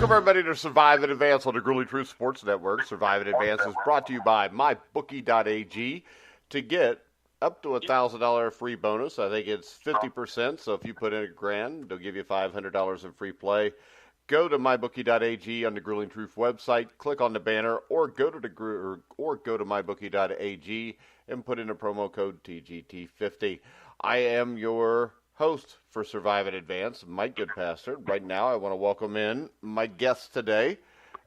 Welcome, everybody, to Survive and Advance on the Grueling Truth Sports Network. Survive and Advance is brought to you by MyBookie.ag. To get up to $1,000 free bonus, I think it's 50%, so if you put in $1,000, they'll give you $500 in free play. Go to MyBookie.ag on the Grueling Truth website, click on the banner, or go to MyBookie.ag and put in a promo code TGT50. I am your host for Survive and Advance, Mike Goodpaster. Right now, I want to welcome in my guest today.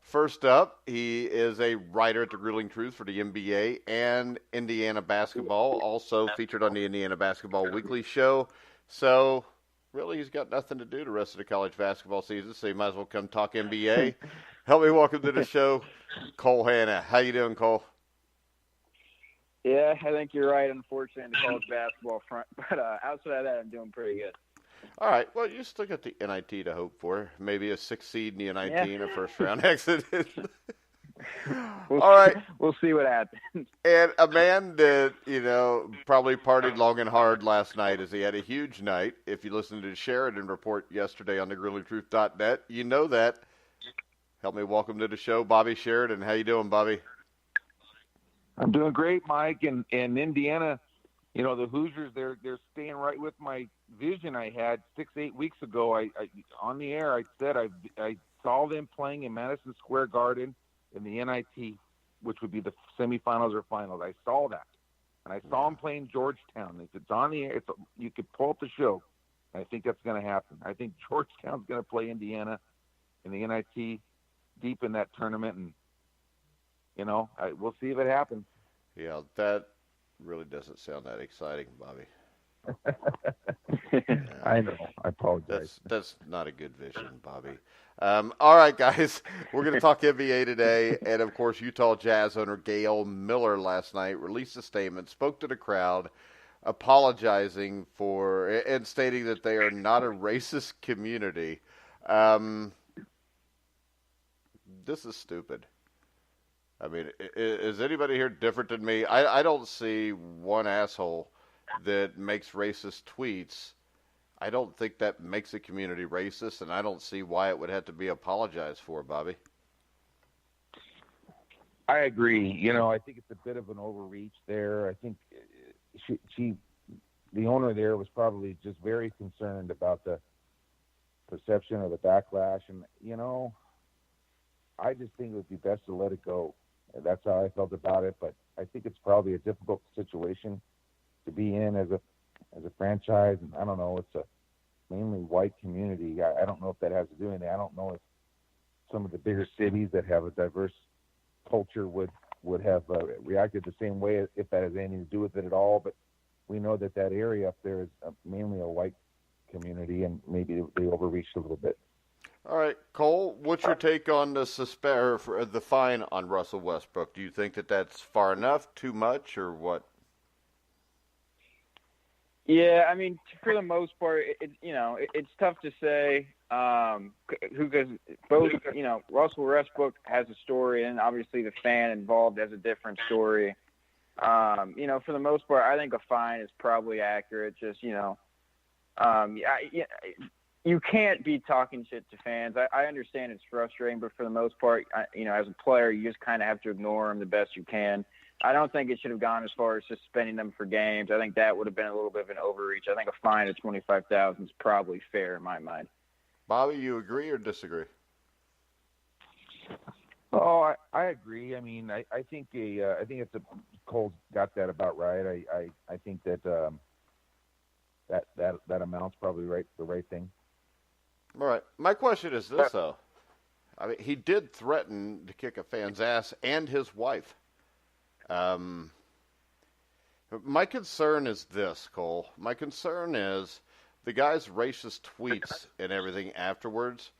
First up, he is a writer at the Grueling Truth for the NBA and Indiana basketball, also featured on the Indiana Basketball Weekly show. So, really, he's got nothing to do the rest of the college basketball season, so you might as well come talk NBA. Help me welcome to the show, Cole Hanna. How you doing, Cole? Yeah, I think you're right, unfortunately, in the college basketball front. But outside of that, I'm doing pretty good. All right. Well, you still got the NIT to hope for. Maybe a 6th seed in the NIT and a first-round exit. All right. We'll see what happens. And a man that, probably partied long and hard last night as he had a huge night. If you listened to the Sheridan report yesterday on thegruelingtruth.net, you know that. Help me welcome to the show, Bobby Sheridan. How you doing, Bobby? I'm doing great, Mike. And Indiana, the Hoosiers, they're staying right with my vision I had 6-8 weeks ago. I on the air, I said I saw them playing in Madison Square Garden in the NIT, which would be the semifinals or finals. I saw that. And I saw them playing Georgetown. If it's on the air, you could pull up the show. I think that's going to happen. I think Georgetown's going to play Indiana in the NIT deep in that tournament, and we'll see if it happens. Yeah, that really doesn't sound that exciting, Bobby. I know. I apologize. That's not a good vision, Bobby. All right, guys, we're going to talk NBA today. And, of course, Utah Jazz owner Gail Miller last night released a statement, spoke to the crowd, apologizing for and stating that they are not a racist community. This is stupid. I mean, is anybody here different than me? I don't see one asshole that makes racist tweets. I don't think that makes a community racist, and I don't see why it would have to be apologized for, Bobby. I agree. I think it's a bit of an overreach there. I think the owner there was probably just very concerned about the perception or the backlash. And, I just think it would be best to let it go. That's how I felt about it. But I think it's probably a difficult situation to be in as a franchise. And I don't know, it's a mainly white community. I don't know if that has to do anything. I don't know if some of the bigger cities that have a diverse culture would have reacted the same way, if that has anything to do with it at all. But we know that area up there is mainly a white community, and maybe they overreached a little bit. All right, Cole, what's your take on the fine on Russell Westbrook? Do you think that that's far enough, too much, or what? Yeah, I mean, for the most part, it's tough to say. Because both, Russell Westbrook has a story, and obviously the fan involved has a different story. For the most part, I think a fine is probably accurate. Just, you can't be talking shit to fans. I understand it's frustrating, but for the most part, as a player, you just kind of have to ignore them the best you can. I don't think it should have gone as far as suspending them for games. I think that would have been a little bit of an overreach. I think a fine of $25,000 is probably fair in my mind. Bobby, you agree or disagree? Oh, I agree. I mean, I think Cole's got that about right. I think that that amount's probably the right thing. All right. My question is this, though. I mean, he did threaten to kick a fan's ass and his wife. My concern is this, Cole. My concern is the guy's racist tweets and everything afterwards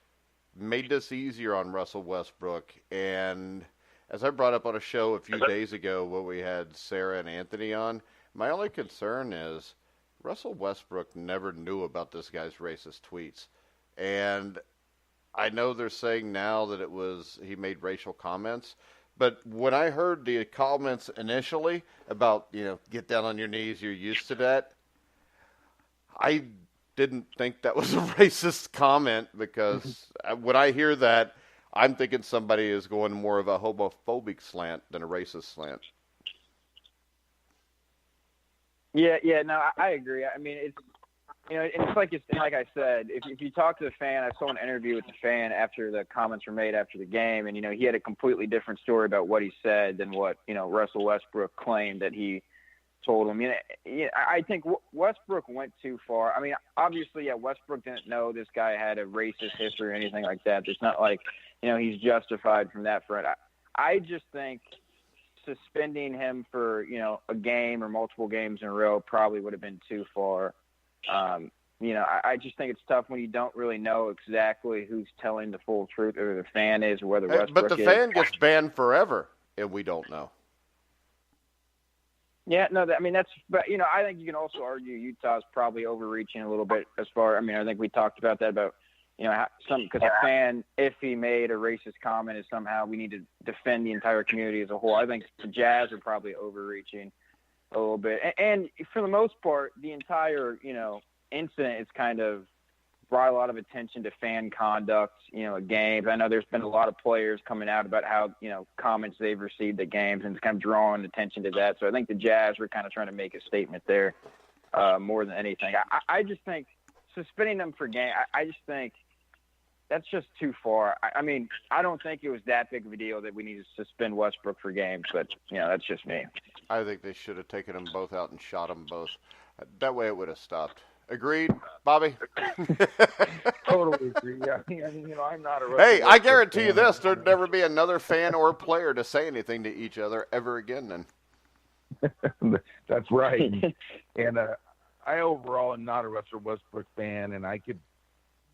made this easier on Russell Westbrook. And as I brought up on a show a few days ago where we had Sarah and Anthony on, my only concern is Russell Westbrook never knew about this guy's racist tweets. And I know they're saying now that he made racial comments. But when I heard the comments initially about, get down on your knees, you're used to that, I didn't think that was a racist comment, because when I hear that, I'm thinking somebody is going more of a homophobic slant than a racist slant. Yeah, no, I agree. I mean, it's like I said, if you talk to the fan, I saw an interview with the fan after the comments were made after the game, and he had a completely different story about what he said than what Russell Westbrook claimed that he told him. I think Westbrook went too far. I mean, obviously, yeah, Westbrook didn't know this guy had a racist history or anything like that. It's not like he's justified from that front. I just think suspending him for a game or multiple games in a row probably would have been too far. I just think it's tough when you don't really know exactly who's telling the full truth, or the fan is, or whether Westbrook But the is. fan gets banned forever, and we don't know. Yeah, no, but I think you can also argue Utah's probably overreaching a little bit as far. I mean, I think we talked about that because a fan, if he made a racist comment, is somehow we need to defend the entire community as a whole. I think the Jazz are probably overreaching a little bit, and for the most part, the entire incident is kind of brought a lot of attention to fan conduct, at games. I know there's been a lot of players coming out about how, comments they've received at games, and it's kind of drawing attention to that. So I think the Jazz were kind of trying to make a statement there more than anything. I just think suspending them for game, I just think that's just too far. I mean, I don't think it was that big of a deal that we need to suspend Westbrook for games, but, that's just me. I think they should have taken them both out and shot them both. That way it would have stopped. Agreed, Bobby? Totally agree. Yeah, I mean, I'm not a. Hey, I guarantee you this: there'd never be another fan or player to say anything to each other ever again. Then. That's right. And I overall am not a Russell Westbrook fan, and I could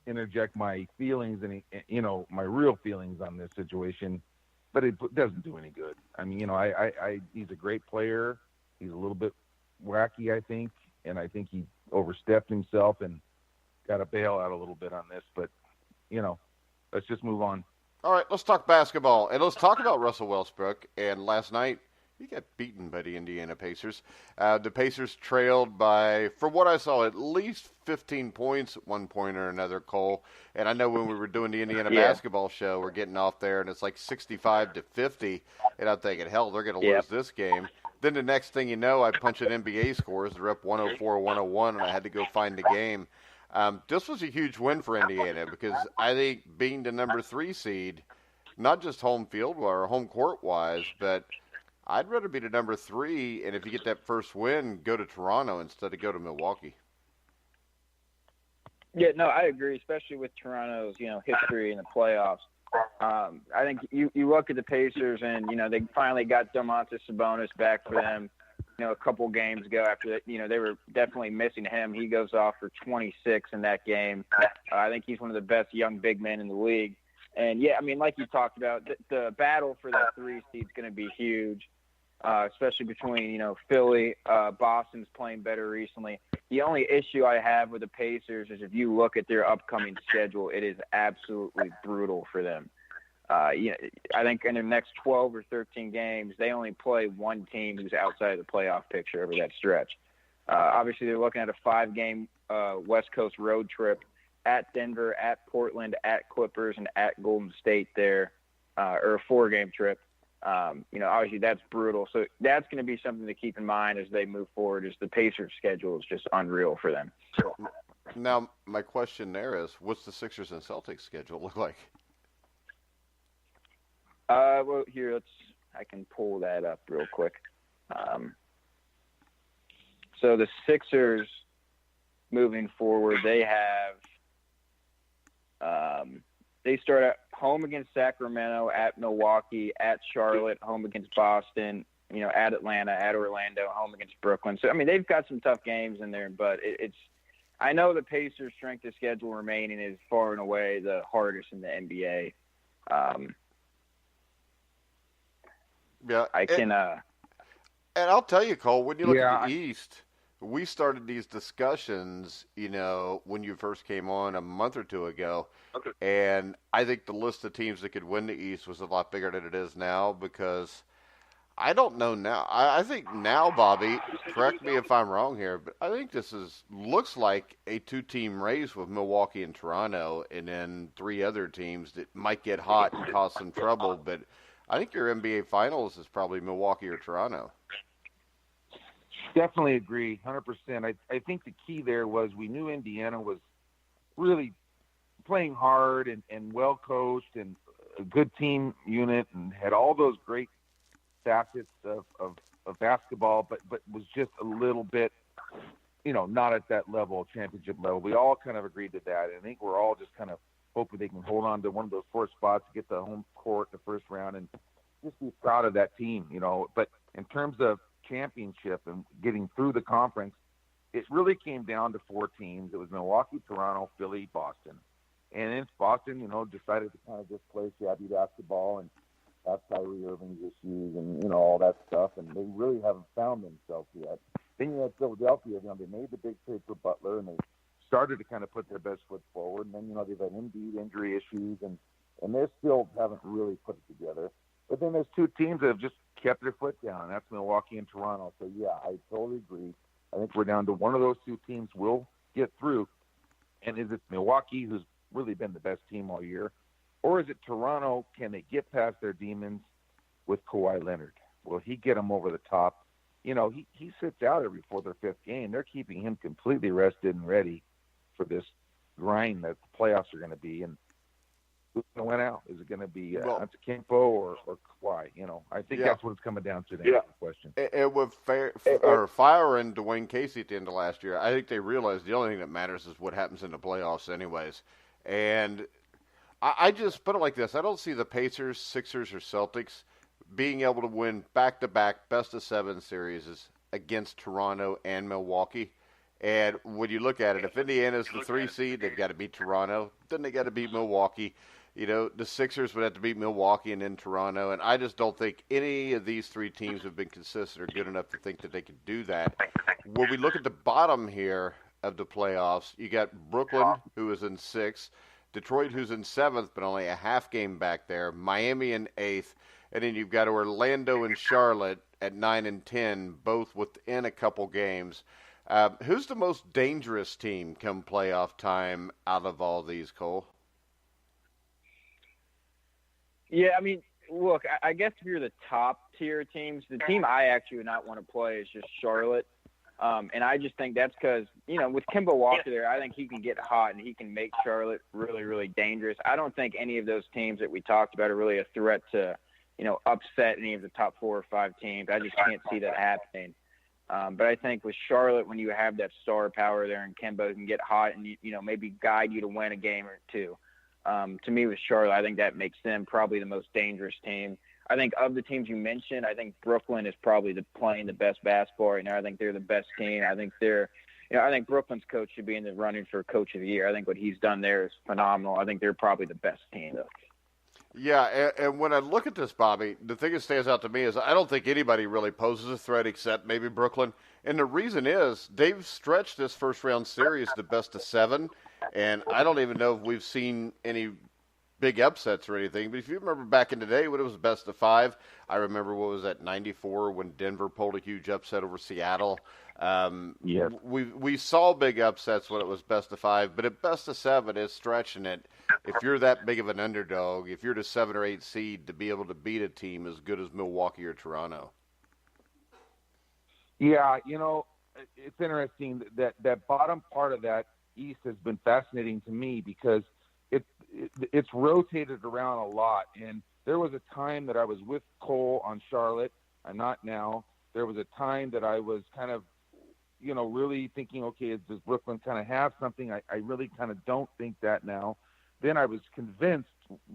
interject my feelings and my real feelings on this situation, but it doesn't do any good. I mean, he's a great player. He's a little bit wacky, I think, and I think he overstepped himself and got to bail out a little bit on this, but let's just move on. All right, let's talk basketball, and let's talk about Russell Westbrook. And last night, he got beaten by the Indiana Pacers. The Pacers trailed by, from what I saw, at least 15 points at one point or another, Cole. And I know when we were doing the Indiana basketball show, we're getting off there, and it's like 65-50, and I'm thinking, hell, they're going to lose this game. Then the next thing you know, I punch in NBA scores. They're up 104-101, and I had to go find the game. This was a huge win for Indiana because I think being the number 3 seed, not just home field or home court wise, but I'd rather be the number 3, and if you get that first win, go to Toronto instead of go to Milwaukee. Yeah, no, I agree, especially with Toronto's history in the playoffs. I think you look at the Pacers, and they finally got Domantas Sabonis back for them. A couple games ago after that, they were definitely missing him. He goes off for 26 in that game. I think he's one of the best young big men in the league. And yeah, I mean, like you talked about, the battle for that 3 seed is going to be huge, especially between Philly. Boston's playing better recently. The only issue I have with the Pacers is if you look at their upcoming schedule, it is absolutely brutal for them. I think in the next 12 or 13 games, they only play one team who's outside of the playoff picture over that stretch. Obviously, they're looking at a 5-game West Coast road trip at Denver, at Portland, at Clippers, and at Golden State there, or a 4-game trip. Obviously that's brutal. So that's going to be something to keep in mind as they move forward, is the Pacers schedule is just unreal for them. Now, my question there is, what's the Sixers and Celtics schedule look like? Well, here, I can pull that up real quick. So the Sixers moving forward, they start at home against Sacramento, at Milwaukee, at Charlotte, home against Boston, at Atlanta, at Orlando, home against Brooklyn. So, I mean, they've got some tough games in there, but I know the Pacers' strength of schedule remaining is far and away the hardest in the NBA. Yeah, and I'll tell you, Cole, when you look at the East, we started these discussions, when you first came on a month or two ago, and I think the list of teams that could win the East was a lot bigger than it is now because I don't know now. I think now, Bobby, correct me if I'm wrong here, but I think this looks like a two-team race with Milwaukee and Toronto, and then three other teams that might get hot and cause some trouble. But I think your NBA Finals is probably Milwaukee or Toronto. Definitely agree, 100%. I think the key there was we knew Indiana was really playing hard and well coached and a good team unit and had all those great facets of basketball, but was just a little bit, not at that level, championship level. We all kind of agreed to that. And I think we're all just kind of hoping they can hold on to one of those 4 spots to get the home court the first round and just be proud of that team, But in terms of championship and getting through the conference, it really came down to 4 teams. It was Milwaukee, Toronto, Philly, Boston. And then Boston, decided to kind of just play shabby basketball and have Kyrie Irving's issues and, all that stuff. And they really haven't found themselves yet. Then you had Philadelphia, they made the big trade for Butler and they started to kind of put their best foot forward. And then, they've had Embiid injury issues and they still haven't really put it together. But then there's 2 teams that have just kept their foot down, and that's Milwaukee and Toronto. So, yeah, I totally agree. I think we're down to one of those 2 teams will get through. And is it Milwaukee, who's really been the best team all year, or is it Toronto? Can they get past their demons with Kawhi Leonard? Will he get them over the top? He sits out every 4th or 5th game. They're keeping him completely rested and ready for this grind that the playoffs are going to be. And who's going to win out? Is it going to be Antetokounmpo or Kawhi? I think that's what it's coming down to. The question. And with firing Dwayne Casey at the end of last year, I think they realized the only thing that matters is what happens in the playoffs, anyways. And I just put it like this: I don't see the Pacers, Sixers, or Celtics being able to win back-to-back best-of-7 series against Toronto and Milwaukee. And when you look at it, if Indiana's the 3 seed, they've got to beat Toronto. Then they got to beat Milwaukee. The Sixers would have to beat Milwaukee and then Toronto. And I just don't think any of these 3 teams have been consistent or good enough to think that they could do that. When we look at the bottom here of the playoffs, you got Brooklyn, who is in 6th, Detroit, who's in 7th, but only a half game back there, Miami in 8th, and then you've got Orlando and Charlotte at 9 and 10, both within a couple games. Who's the most dangerous team come playoff time out of all these, Cole? Yeah, I mean, look, I guess if you're the top tier teams, the team I actually would not want to play is just Charlotte. And I just think that's because, with Kemba Walker there, I think he can get hot and he can make Charlotte really, really dangerous. I don't think any of those teams that we talked about are really a threat to, upset any of the top 4 or 5 teams. I just can't see that happening. But I think with Charlotte, when you have that star power there and Kemba can get hot and, maybe guide you to win a game or 2. To me, with Charlotte, I think that makes them probably the most dangerous team. I think of the teams you mentioned, I think Brooklyn is probably playing the best basketball right now. I think they're the best team. I think I think Brooklyn's coach should be in the running for Coach of the Year. I think what he's done there is phenomenal. I think they're probably the best team, though. Yeah, and when I look at this, Bobby, the thing that stands out to me is I don't think anybody really poses a threat except maybe Brooklyn. And the reason is they've stretched this first-round series to best-of-7, and I don't even know if we've seen any big upsets or anything. But if you remember back in the day when it was best-of-5, I remember what was that, 94, when Denver pulled a huge upset over Seattle. Yes. We saw big upsets when it was best-of-5, but at best-of-7 is stretching it. If you're that big of an underdog, if you're the 7 or 8 seed, to be able to beat a team as good as Milwaukee or Toronto. Yeah, it's interesting that bottom part of that East has been fascinating to me because it's rotated around a lot. And there was a time that I was with Cole on Charlotte. I'm not now. There was a time that I was kind of, really thinking, okay, does Brooklyn kind of have something? I really kind of don't think that now. Then I was convinced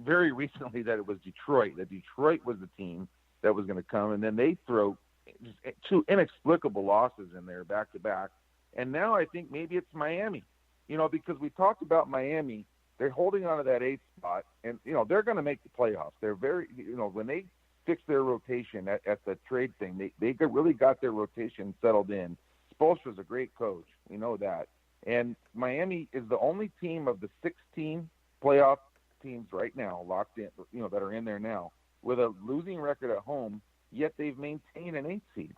very recently that it was Detroit, that Detroit was the team that was going to come. And then they throw just 2 inexplicable losses in there back to back. And now I think maybe it's Miami, because we talked about Miami. They're holding on to that 8th spot, and, they're going to make the playoffs. They're very, when they fix their rotation at the trade thing, they really got their rotation settled in. Spoelstra's a great coach. We know that. And Miami is the only team of the 16 playoff teams right now locked in, that are in there now, with a losing record at home yet they've maintained an 8 seed.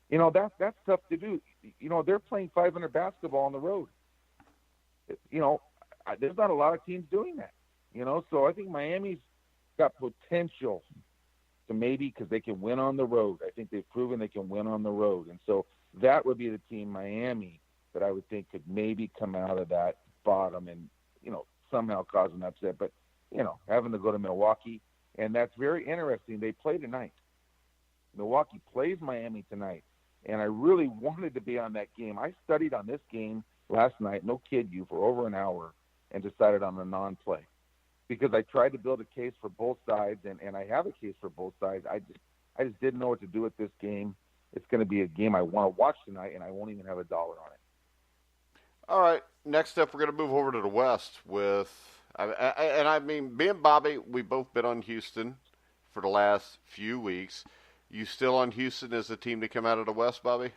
You know, that's tough to do. You know, they're playing 500 basketball on the road. You know, there's not a lot of teams doing that. You know, so I think Miami's got potential to maybe, because they can win on the road. I think they've proven they can win on the road. And so that would be the team, Miami, that I would think could maybe come out of that bottom and, you know, somehow cause an upset. But, you know, having to go to Milwaukee, and that's very interesting. They play tonight. Milwaukee plays Miami tonight. And I really wanted to be on that game. I studied on this game last night, no kid you, for over an hour, and decided on a non-play. Because I tried to build a case for both sides, and I have a case for both sides. I just didn't know what to do with this game. It's going to be a game I want to watch tonight, and I won't even have $1 on it. All right, next up, we're going to move over to the West with, I mean, me and Bobby, we've both been on Houston for the last few weeks. You still on Houston as the team to come out of the West, Bobby?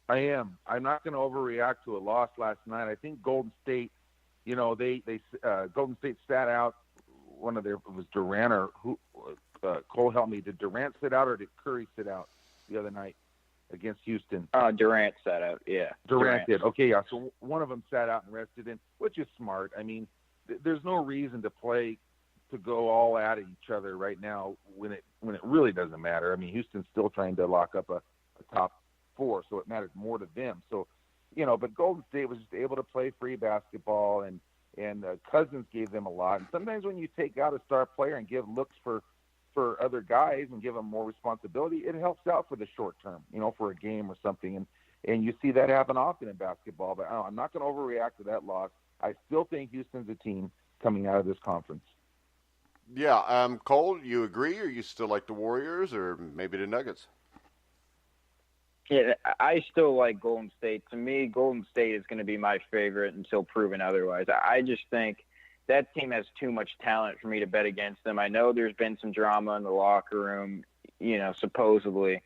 I am. I'm not going to overreact to a loss last night. I think Golden State, you know, Golden State sat out one of their, it was Durant or who, Cole, help me. Did Durant sit out or did Curry sit out the other night against Houston? Durant sat out, yeah. Durant did. Okay, yeah. So one of them sat out and rested in, which is smart. I mean, there's no reason to go all at each other right now when it really doesn't matter. I mean, Houston's still trying to lock up a top 4, so it matters more to them. So, you know, but Golden State was just able to play free basketball, and Cousins gave them a lot. And sometimes when you take out a star player and give looks for other guys and give them more responsibility, it helps out for the short term, you know, for a game or something. And you see that happen often in basketball. But I'm not going to overreact to that loss. I still think Houston's a team coming out of this conference. Yeah, Cole, you agree, or you still like the Warriors, or maybe the Nuggets? Yeah, I still like Golden State. To me, Golden State is going to be my favorite until proven otherwise. I just think that team has too much talent for me to bet against them. I know there's been some drama in the locker room, you know, supposedly.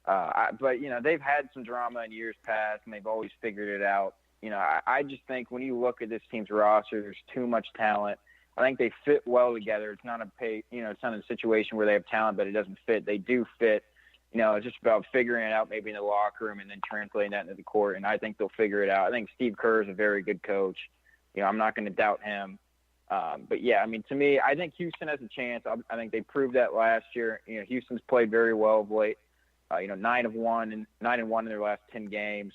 But, you know, they've had some drama in years past, and they've always figured it out. You know, I just think when you look at this team's roster, there's too much talent. I think they fit well together. It's not it's not a situation where they have talent, but it doesn't fit. They do fit. You know, it's just about figuring it out maybe in the locker room and then translating that into the court, and I think they'll figure it out. I think Steve Kerr is a very good coach. You know, I'm not going to doubt him. But, yeah, I mean, to me, I think Houston has a chance. I think they proved that last year. You know, Houston's played very well of late. 9-1 in their last 10 games.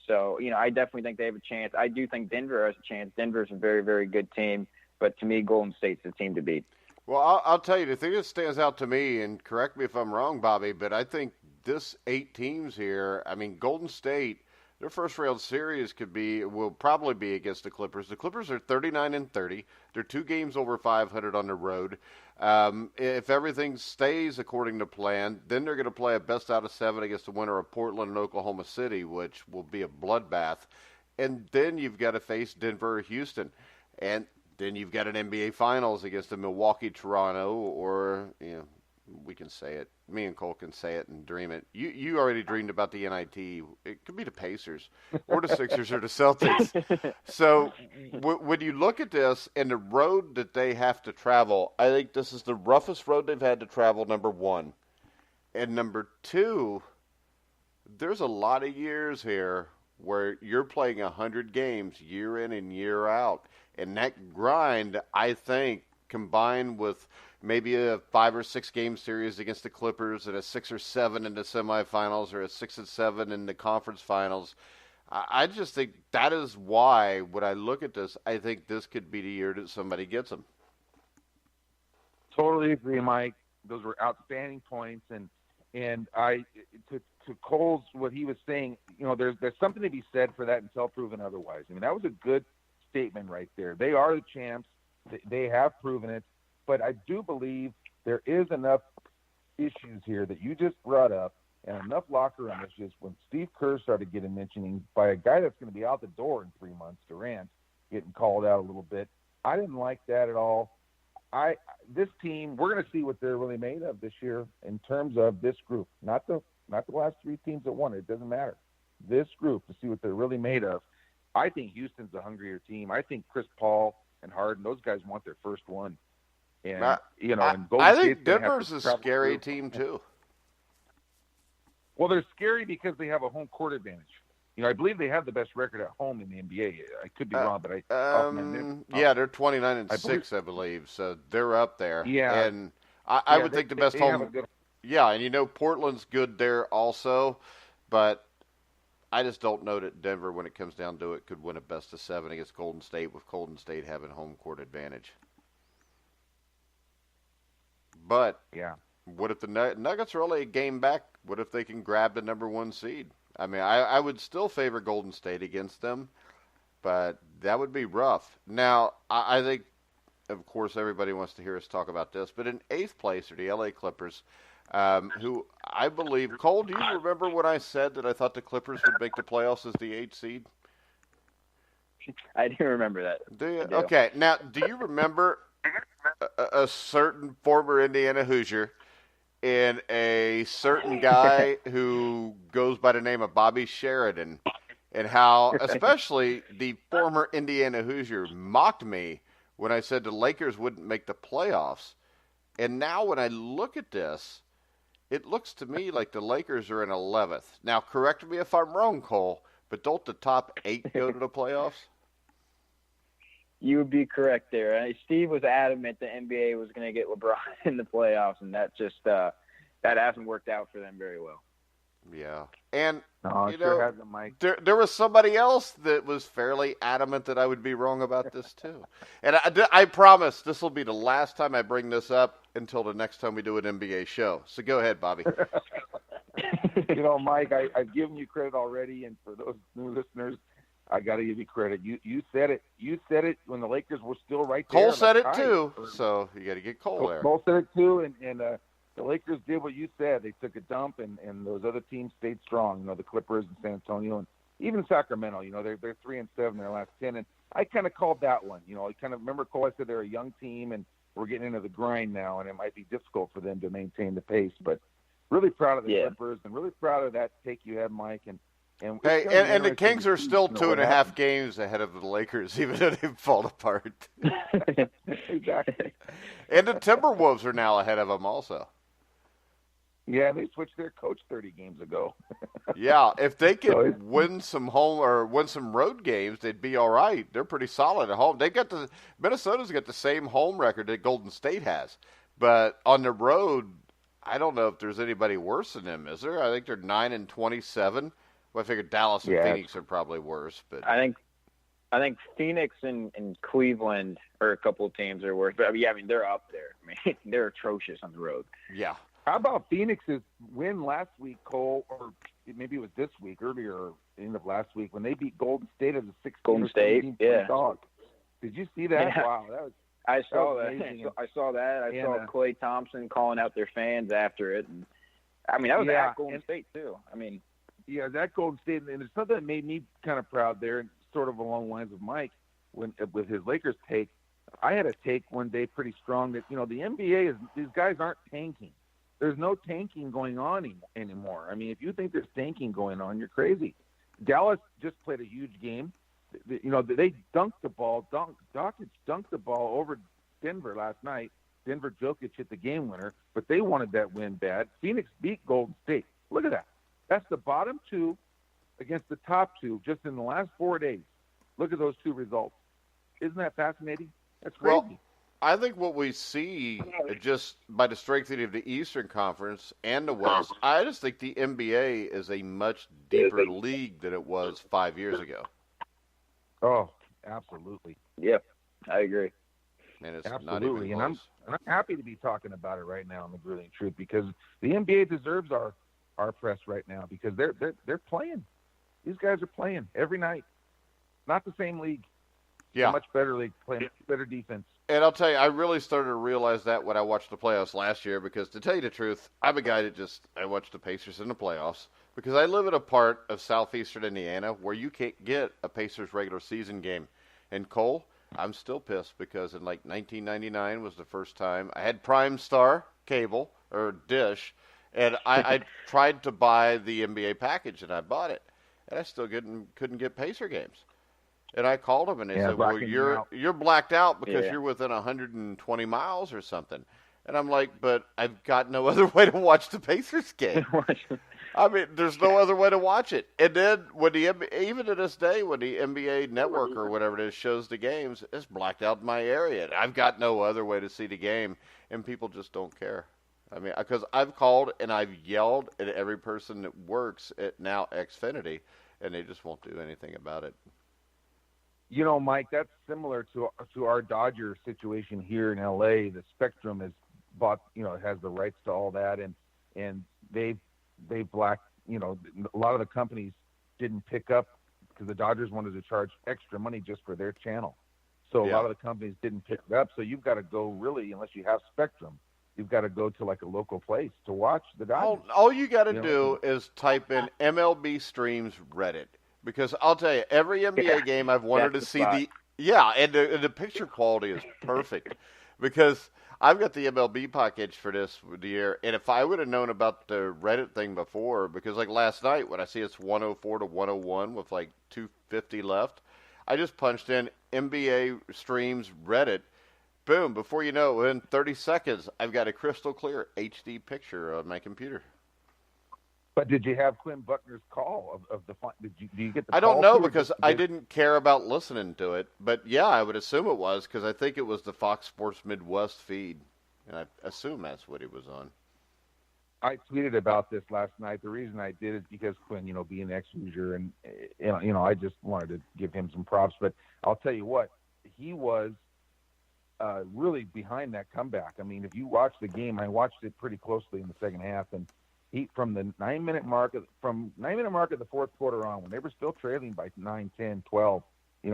So, you know, I definitely think they have a chance. I do think Denver has a chance. Denver's a very, very good team. But to me, Golden State's the team to beat. Well, I'll tell you, the thing that stands out to me, and correct me if I'm wrong, Bobby, but I think this 8 teams here, I mean, Golden State, their first round series will probably be against the Clippers. The Clippers are 39-30. They're 2 games over 500 on the road. If everything stays according to plan, then they're going to play a best out of 7 against the winner of Portland and Oklahoma City, which will be a bloodbath. And then you've got to face Denver or Houston. And then you've got an NBA Finals against the Milwaukee, Toronto, or, you know, we can say it. Me and Cole can say it and dream it. You already dreamed about the NIT. It could be the Pacers or the Sixers or the Celtics. So when you look at this and the road that they have to travel, I think this is the roughest road they've had to travel, number one. And number two, there's a lot of years here where you're playing 100 games year in and year out. And that grind, I think, combined with maybe a 5 or 6 game series against the Clippers and a 6 or 7 in the semifinals or a 6 and 7 in the conference finals, I just think that is why, when I look at this, I think this could be the year that somebody gets them. Totally agree, Mike. Those were outstanding points, and I to Cole's what he was saying. You know, there's something to be said for that until proven otherwise. I mean, that was a good statement right there. They are the champs. They have proven it. But I do believe there is enough issues here that you just brought up and enough locker room issues when Steve Kerr started getting mentioning by a guy that's going to be out the door in 3 months, Durant, getting called out a little bit. I didn't like that at all. This team, we're going to see what they're really made of this year in terms of this group, not the last 3 teams that won. It doesn't matter. This group, to see what they're really made of. I think Houston's a hungrier team. I think Chris Paul and Harden, those guys want their first one. And, and Golden I State's think going to have Denver's to a travel scary through. team, too. Well, they're scary because they have a home court advantage. I believe they have the best record at home in the NBA. I could be wrong, but they're 29-6, I believe. So they're up there. Yeah, and I would think the best home. Have a good... Yeah, and Portland's good there also, but I just don't know that Denver, when it comes down to it, could win a best of 7 against Golden State, with Golden State having home court advantage. But yeah, what if the Nuggets are only a game back? What if they can grab the number 1 seed? I mean, I would still favor Golden State against them, but that would be rough. Now, I think, of course, everybody wants to hear us talk about this, but in 8th place are the LA Clippers, who I believe, Cole, do you remember when I said that I thought the Clippers would make the playoffs as the 8th seed? I do remember that. Do you? Okay. Now, do you remember a certain former Indiana Hoosier and a certain guy who goes by the name of Bobby Sheridan, and how especially the former Indiana Hoosier mocked me when I said the Lakers wouldn't make the playoffs? And now when I look at this, it looks to me like the Lakers are in 11th. Now, correct me if I'm wrong, Cole, but don't the top 8 go to the playoffs? You would be correct there. Steve was adamant the NBA was going to get LeBron in the playoffs, and that just that hasn't worked out for them very well. Yeah, and Mike. There was somebody else that was fairly adamant that I would be wrong about this too. And I promise this will be the last time I bring this up until the next time we do an NBA show. So go ahead, Bobby. Mike, I've given you credit already, and for those new listeners, I got to give you credit. You said it. You said it when the Lakers were still right there. Cole said it too, so you got to get Cole there. Cole said it too, and the Lakers did what you said. They took a dump, and those other teams stayed strong. The Clippers and San Antonio, and even Sacramento. They're 3-7 in their last 10, and I kind of called that one. I kind of remember Cole. I said they're a young team, and we're getting into the grind now, and it might be difficult for them to maintain the pace. But really proud of the Clippers, and really proud of that take you had, Mike, and the Kings are still 2.5 games ahead of the Lakers, even though they've fallen apart. Exactly. And the Timberwolves are now ahead of them also. Yeah, they switched their coach 30 games ago. Yeah, if they could win some home or win some road games, they'd be all right. They're pretty solid at home. Minnesota's got the same home record that Golden State has, but on the road, I don't know if there's anybody worse than them. Is there? I think they're 9-27. Well, I figured Dallas and Phoenix are probably worse, but I think Phoenix and Cleveland are a couple of teams that are worse. But they're up there. They're atrocious on the road. Yeah. How about Phoenix's win last week, Cole, or maybe it was this week, earlier, end of last week, when they beat Golden State as a 16 Golden State, dog. Did you see that? Yeah. Wow, I saw that. I saw that. I saw Klay Thompson calling out their fans after it. And, that was at Golden State too. Yeah, that Golden State, and it's something that made me kind of proud there, and sort of along the lines of Mike with his Lakers take. I had a take one day pretty strong that the NBA is, these guys aren't tanking. There's no tanking going on anymore. If you think there's tanking going on, you're crazy. Dallas just played a huge game. They dunked the ball. Doncic dunked the ball over Denver last night. Denver Jokic hit the game winner, but they wanted that win bad. Phoenix beat Golden State. Look at that. That's the bottom 2 against the top 2 just in the last 4 days. Look at those 2 results. Isn't that fascinating? That's crazy. Well, I think what we see just by the strengthening of the Eastern Conference and the West, I just think the NBA is a much deeper league than it was 5 years ago. Oh, absolutely. Yep, I agree. And it's absolutely, not even close. And I'm happy to be talking about it right now in the Grilling Truth, because the NBA deserves our press right now, because they're playing. These guys are playing every night. Not the same league. Yeah. A much better league, playing better defense. And I'll tell you, I really started to realize that when I watched the playoffs last year, because to tell you the truth, I'm a guy that I watch the Pacers in the playoffs, because I live in a part of southeastern Indiana where you can't get a Pacers regular season game. And Cole, I'm still pissed because in 1999 was the first time I had Prime Star cable or dish, and I tried to buy the NBA package, and I bought it, and I still couldn't get Pacer games. And I called them, and they said, "Well, blacking you out. you're blacked out because Yeah. you're within 120 miles or something." And I'm like, "But I've got no other way to watch the Pacers game. I mean, there's no other way to watch it." And then when even to this day, when the NBA Network or whatever it is shows the games, it's blacked out in my area. I've got no other way to see the game, and people just don't care. I mean, because I've called and I've yelled at every person that works at now Xfinity, and they just won't do anything about it. You know, Mike, that's similar to our Dodger situation here in LA. The Spectrum has bought, has the rights to all that, and they blacked. A lot of the companies didn't pick up because the Dodgers wanted to charge extra money just for their channel. So a lot of the companies didn't pick it up. So you've got to go really, unless you have Spectrum, you've got to go to like a local place to watch the Dodgers. All you got to do is type in MLB Streams Reddit. Because I'll tell you, every NBA game I've wanted to see and the picture quality is perfect. Because I've got the MLB package for this year, and if I would have known about the Reddit thing before, because like last night when I see it's 104 to 101 with like 250 left, I just punched in NBA Streams Reddit. Boom! Before you know it, in 30 seconds, I've got a crystal clear HD picture of my computer. But did you have Quinn Buckner's call of the fun? Do you get the? I don't know because I didn't care about listening to it. But yeah, I would assume it was because I think it was the Fox Sports Midwest feed, and I assume that's what he was on. I tweeted about this last night. The reason I did it because Quinn, being an ex-Hoosier, and I just wanted to give him some props. But I'll tell you what, he was really behind that comeback. I mean, if you watch the game, I watched it pretty closely in the second half, and he from the 9-minute mark of the fourth quarter on, when they were still trailing by 9, 10, 12,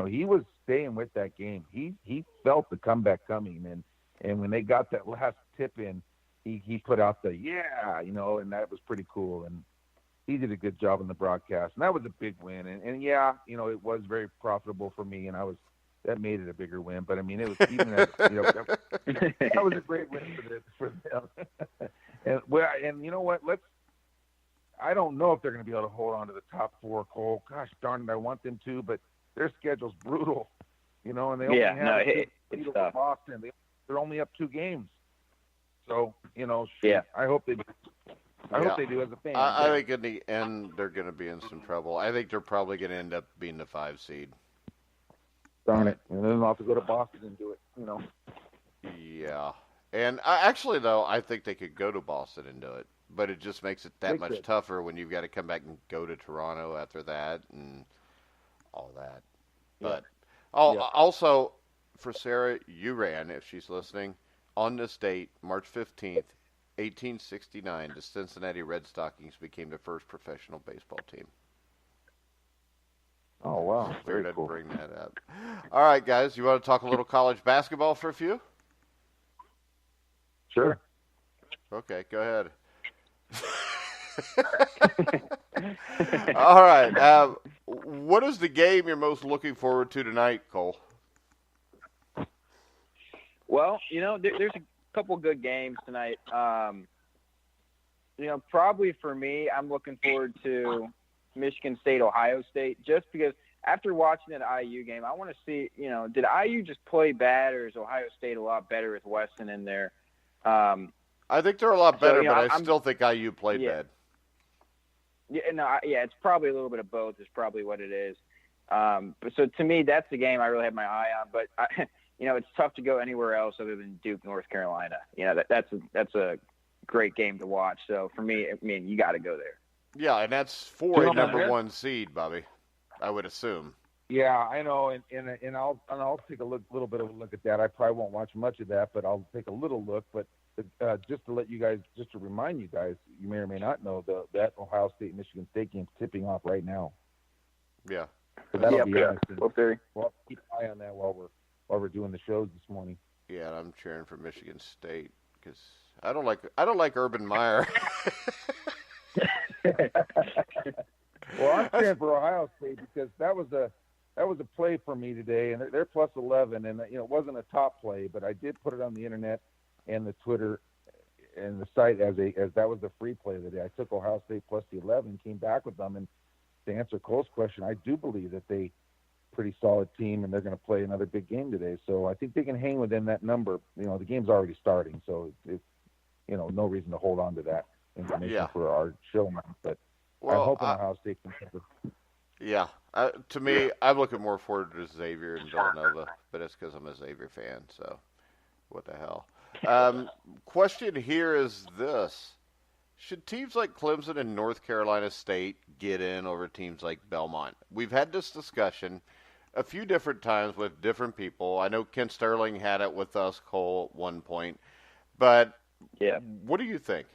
he was staying with that game. He felt the comeback coming, and when they got that last tip in, he put out the and that was pretty cool, and he did a good job on the broadcast, and that was a big win, and it was very profitable for me, and that made it a bigger win. But I mean, it was even that was a great win for them. And you know what? I don't know if they're going to be able to hold on to the top four, Cole. Gosh darn it, I want them to, but their schedule's brutal, and they only have it's tough. Boston. They're only up 2 games. So, I hope they do. I hope they do as a fan. I think in the end they're going to be in some trouble. I think they're probably going to end up being the 5 seed. Darn it. And then they'll have to go to Boston and do it, Yeah. And actually, though, I think they could go to Boston and do it. But it just makes it that much tougher when you've got to come back and go to Toronto after that and all that. But also, for Sarah Uran, if she's listening, on this date, March 15th, 1869, the Cincinnati Red Stockings became the first professional baseball team. Oh, wow. Very cool. Bring that up. All right, guys, you want to talk a little college basketball for a few? Sure. Okay, go ahead. All right. What is the game you're most looking forward to tonight, Cole? Well, there's a couple good games tonight. Probably for me, I'm looking forward to Michigan State, Ohio State, just because after watching that IU game, I want to see, did IU just play bad, or is Ohio State a lot better with Weston in there? I think they're a lot better, but I still think IU played bad. It's probably a little bit of both is probably what it is. But so to me, that's the game I really have my eye on. But it's tough to go anywhere else other than Duke, North Carolina. That's a great game to watch. So for me, you got to go there. Yeah, and that's for a number 1 seed, Bobby, I would assume. Yeah, I know, and I'll take a little bit of a look at that. I probably won't watch much of that, but I'll take a little look. But just to remind you guys, you may or may not know that Ohio State Michigan State game's tipping off right now. Yeah, so that'll be interesting. We'll keep an eye on that while we're doing the shows this morning. Yeah, and I'm cheering for Michigan State because I don't like Urban Meyer. Well, I'm cheering for Ohio State because that was a play for me today, and they're plus 11, and it wasn't a top play, but I did put it on the internet and the Twitter and the site as that was the free play of the day. I took Ohio State plus the 11, came back with them, and to answer Cole's question, I do believe that they pretty solid team, and they're going to play another big game today. So I think they can hang within that number. The game's already starting, so it's no reason to hold on to that information for our show. But I'm hoping Ohio State can cover. Yeah. To me, I'm looking more forward to Xavier and Villanova, but it's because I'm a Xavier fan, so what the hell. Question here is this. Should teams like Clemson and North Carolina State get in over teams like Belmont? We've had this discussion a few different times with different people. I know Ken Sterling had it with us, Cole, at one point. But what do you think?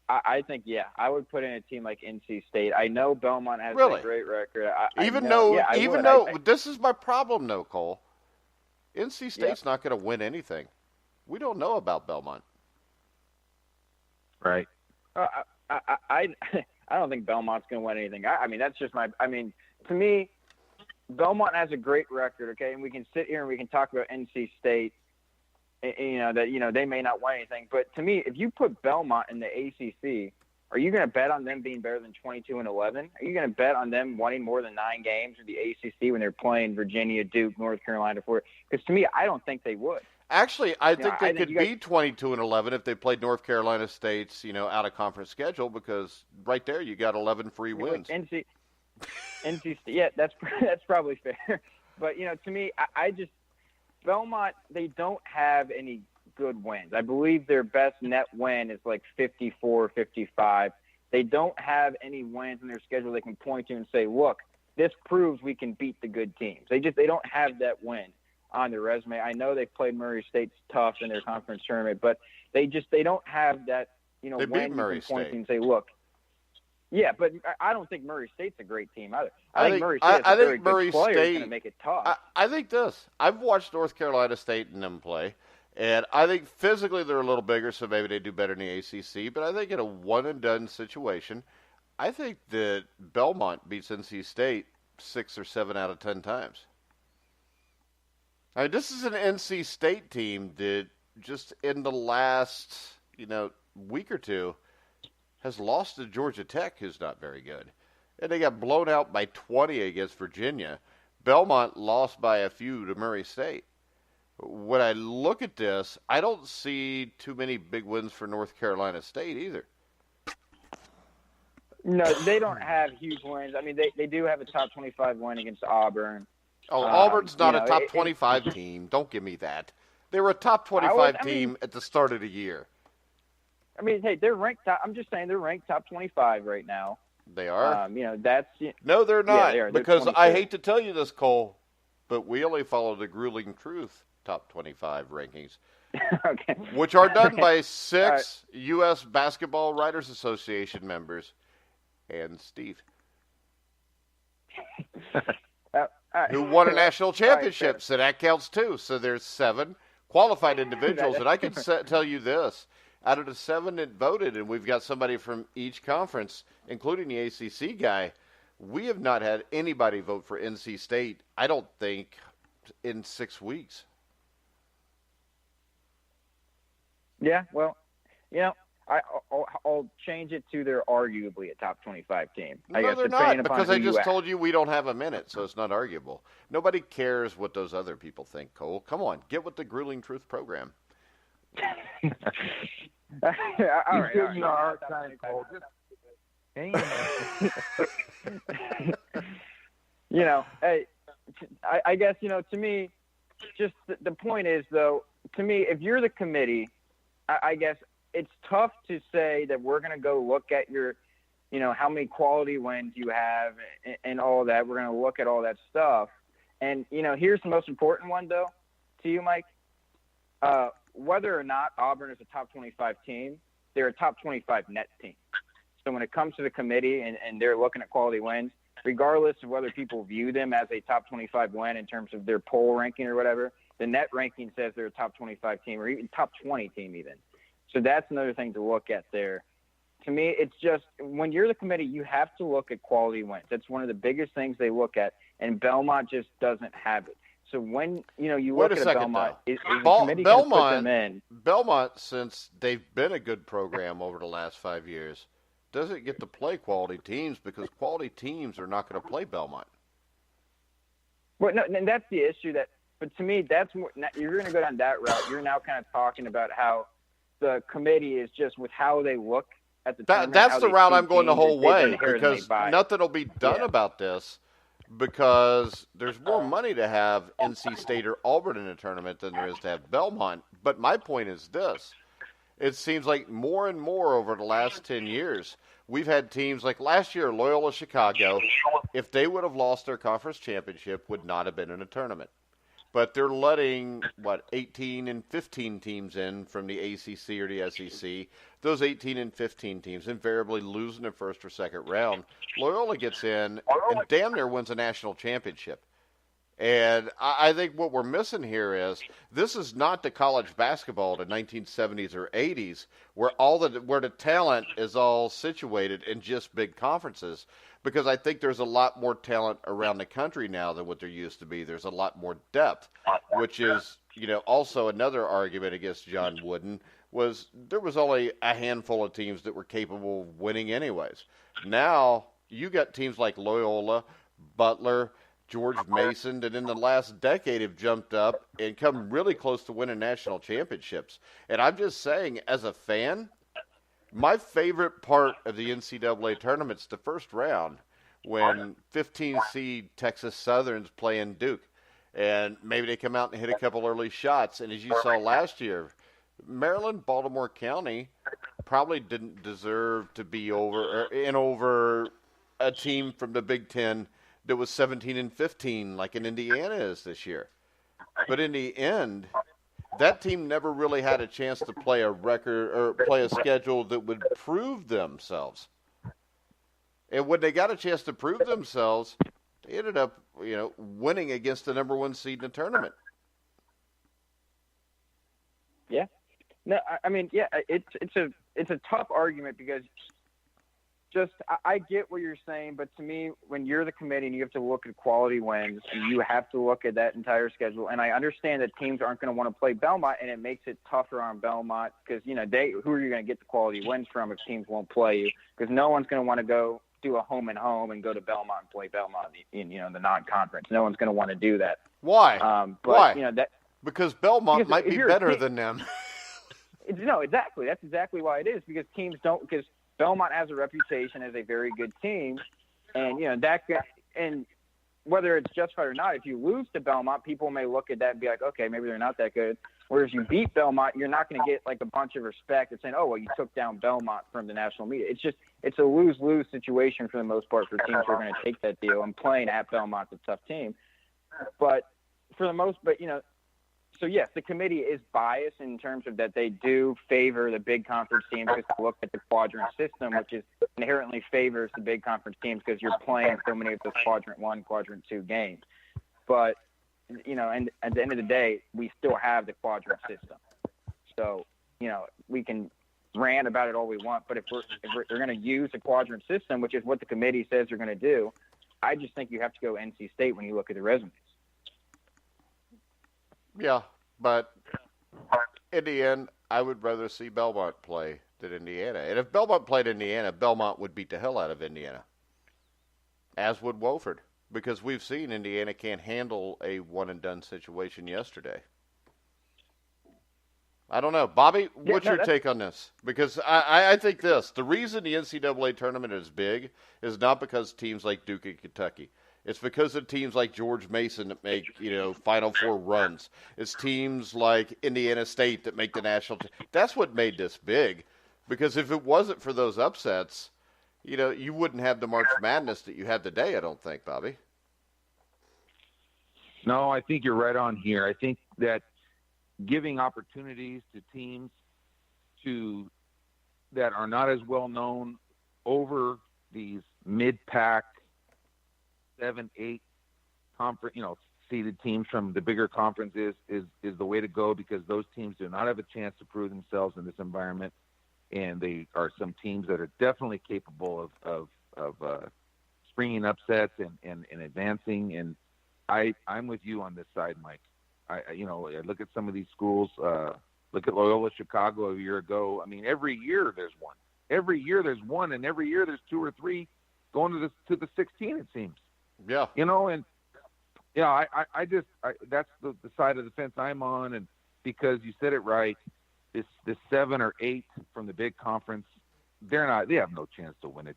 I think, I would put in a team like NC State. I know Belmont has a great record. Even though this is my problem, though, Cole. NC State's not going to win anything. We don't know about Belmont. Right. I don't think Belmont's going to win anything. I mean, that's just to me, Belmont has a great record, okay? And we can sit here and we can talk about NC State, that they may not win anything. But to me, if you put Belmont in the ACC, are you going to bet on them being better than 22-11? Are you going to bet on them winning more than 9 games in the ACC when they're playing Virginia, Duke, North Carolina? Because to me, I don't think they would. Actually, I think they could be 22-11 if they played North Carolina State's, out of conference schedule, because right there you got 11 free wins. Like NC State, yeah, that's probably fair. But to me, I just Belmont, they don't have any good wins. I believe their best net win is like 54, 55. They don't have any wins in their schedule they can point to and say, look, this proves we can beat the good teams. They don't have that win on their resume. I know they've played Murray State's tough in their conference tournament, but they don't have that, they when beat you Murray can point State. to and say, look. Yeah, but I don't think Murray State's a great team either. I think Murray State's a very good player going to make it tough. I think this. I've watched North Carolina State and them play, and I think physically they're a little bigger, so maybe they do better in the ACC. But I think in a one-and-done situation, I think that Belmont beats NC State 6 or 7 out of 10 times. I mean, this is an NC State team that just in the last, week or two has lost to Georgia Tech, who's not very good. And they got blown out by 20 against Virginia. Belmont lost by a few to Murray State. When I look at this, I don't see too many big wins for North Carolina State either. No, they don't have huge wins. I mean, they do have a top 25 win against Auburn. Oh, Auburn's not a top 25 team. Don't give me that. They were a top 25 team at the start of the year. I mean, hey, they're ranked. I'm just saying they're ranked top 25 right now. They are. That's. No, they're not. Yeah, they are. Because I hate to tell you this, Cole, but we only follow the Grueling Truth top 25 rankings, okay, which are done by 6 U.S. Basketball Writers Association members and Steve, who won a national championship. So that counts too. So there's 7 qualified individuals, and I can tell you this. Out of the 7 that voted, and we've got somebody from each conference, including the ACC guy, we have not had anybody vote for NC State, I don't think, in 6 weeks. Yeah, well, I'll change it to they're arguably a top 25 team. No, they're not, because I just told you we don't have a minute, so it's not arguable. Nobody cares what those other people think, Cole. Come on, get with the Grueling Truth program. All right. Cole. Just hang hey, I guess, to me, just the point is, though, to me, if you're the committee, I guess it's tough to say that we're going to go look at your, how many quality wins you have and all that. We're going to look at all that stuff. And, here's the most important one, though, to you, Mike. Whether or not Auburn is a top 25 team, they're a top 25 net team. So when it comes to the committee and they're looking at quality wins, regardless of whether people view them as a top 25 win in terms of their poll ranking or whatever, the net ranking says they're a top 25 team or even top 20 team even. So that's another thing to look at there. To me, it's just when you're the committee, you have to look at quality wins. That's one of the biggest things they look at, and Belmont just doesn't have it. So when you look at Belmont, is the committee going to put them in? Belmont, since they've been a good program over the last 5 years, doesn't get to play quality teams because quality teams are not going to play Belmont. Well, no, and that's the issue. But to me, that's more. You're going to go down that route. You're now kind of talking about how the committee is just with how they look at the tournament. That's the route I'm going the whole way because nothing will be done Yeah. about this because there's more money to have NC State or Auburn in a tournament than there is to have Belmont. But my point is this. It seems like more and more over the last 10 years, we've had teams like last year, Loyola Chicago, if they would have lost their conference championship, would not have been in a tournament. But they're letting, 18 and 15 teams in from the ACC or the SEC. Those 18 and 15 teams invariably lose in the first or second round. Loyola gets in and damn near wins a national championship. And I think what we're missing here is this is not the college basketball of the 1970s or 80s where the talent is all situated in just big conferences. Because I think there's a lot more talent around the country now than what there used to be. There's a lot more depth, which is, also another argument against John Wooden was there was only a handful of teams that were capable of winning anyways. Now you got teams like Loyola, Butler, George Mason that in the last decade have jumped up and come really close to winning national championships. And I'm just saying, as a fan, my favorite part of the NCAA tournament's the first round when 15 seed Texas Southern's playing Duke. And maybe they come out and hit a couple early shots. And as you saw last year, Maryland, Baltimore County probably didn't deserve to be over a team from the Big Ten that was 17 and 15 like in Indiana is this year. But in the end, that team never really had a chance to play a record or play a schedule that would prove themselves. And when they got a chance to prove themselves, they ended up, winning against the number one seed in the tournament. Yeah. No, I mean, yeah, it's a tough argument because I get what you're saying, but to me, when you're the committee and you have to look at quality wins, and you have to look at that entire schedule, and I understand that teams aren't going to want to play Belmont, and it makes it tougher on Belmont because, who are you going to get the quality wins from if teams won't play you? Because no one's going to want to go do a home and home and go to Belmont and play Belmont in the non-conference. No one's going to want to do that. Why? Why? Because Belmont might be better than them. No, exactly. That's exactly why it is because teams don't because Belmont has a reputation as a very good team, and and whether it's justified or not, if you lose to Belmont, people may look at that and be like, okay, maybe they're not that good. Whereas you beat Belmont, you're not going to get like a bunch of respect and saying, oh, well, you took down Belmont from the national media. It's a lose-lose situation for the most part for teams who are going to take that deal. And playing at Belmont's a tough team, but so yes, the committee is biased in terms of that they do favor the big conference teams because they look at the quadrant system, which is inherently favors the big conference teams because you're playing so many of those quadrant 1, quadrant 2 games. But, and at the end of the day, we still have the quadrant system. So, we can rant about it all we want, but if we're going to use a quadrant system, which is what the committee says they're going to do, I just think you have to go NC State when you look at the resumes. Yeah, but in the end, I would rather see Belmont play than Indiana. And if Belmont played Indiana, Belmont would beat the hell out of Indiana, as would Wofford, because we've seen Indiana can't handle a one-and-done situation yesterday. I don't know. Bobby, what's your take on this? Because I think the reason the NCAA tournament is big is not because teams like Duke and Kentucky. It's because of teams like George Mason that make, Final Four runs. It's teams like Indiana State that make the national. That's what made this big. Because if it wasn't for those upsets, you wouldn't have the March Madness that you have today, I don't think, Bobby. No, I think you're right on here. I think that giving opportunities to teams that are not as well known over these mid-pack 7, 8 conference, seeded teams from the bigger conferences is the way to go because those teams do not have a chance to prove themselves in this environment, and they are some teams that are definitely capable of springing upsets and advancing. And I'm with you on this side, Mike. I look at some of these schools. Look at Loyola Chicago a year ago. I mean, every year there's one. every year there's one, and every year there's two or three going to the 16. It seems. Yeah. And yeah, I that's the side of the fence I'm on, and because you said it right, this 7 or 8 from the big conference, they have no chance to win it.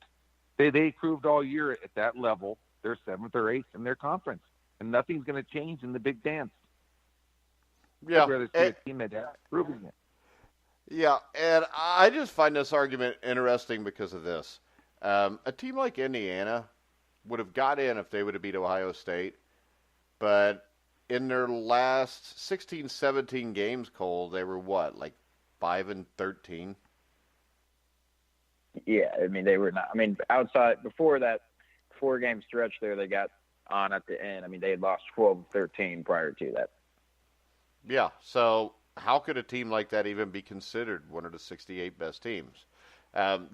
They proved all year at that level they're 7th or 8th in their conference, and nothing's going to change in the big dance. Yeah. I'd rather see a team that's proving it. Yeah, and I just find this argument interesting because of this. A team like Indiana would have got in if they would have beat Ohio State, but in their last 16, 17 games, Cole, they were what, like 5-13? Yeah, I mean, they were not. I mean, outside before that 4-game stretch there, they got on at the end. I mean, they had lost 12-13 prior to that. Yeah, so how could a team like that even be considered one of the 68 best teams?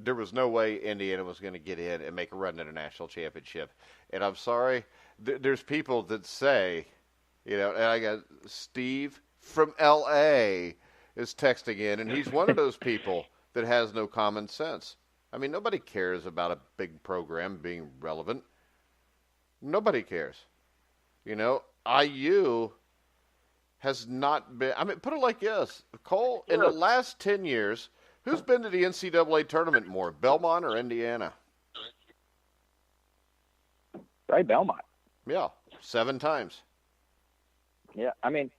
There was no way Indiana was going to get in and make a run at a national championship. And I'm sorry, there's people that say, and I got Steve from L.A. is texting in, and he's one of those people that has no common sense. I mean, nobody cares about a big program being relevant. Nobody cares. IU has not been. I mean, put it like this, Cole. In the last 10 years, who's been to the NCAA tournament more, Belmont or Indiana? Right, Belmont. Yeah, 7 times. Yeah, I mean,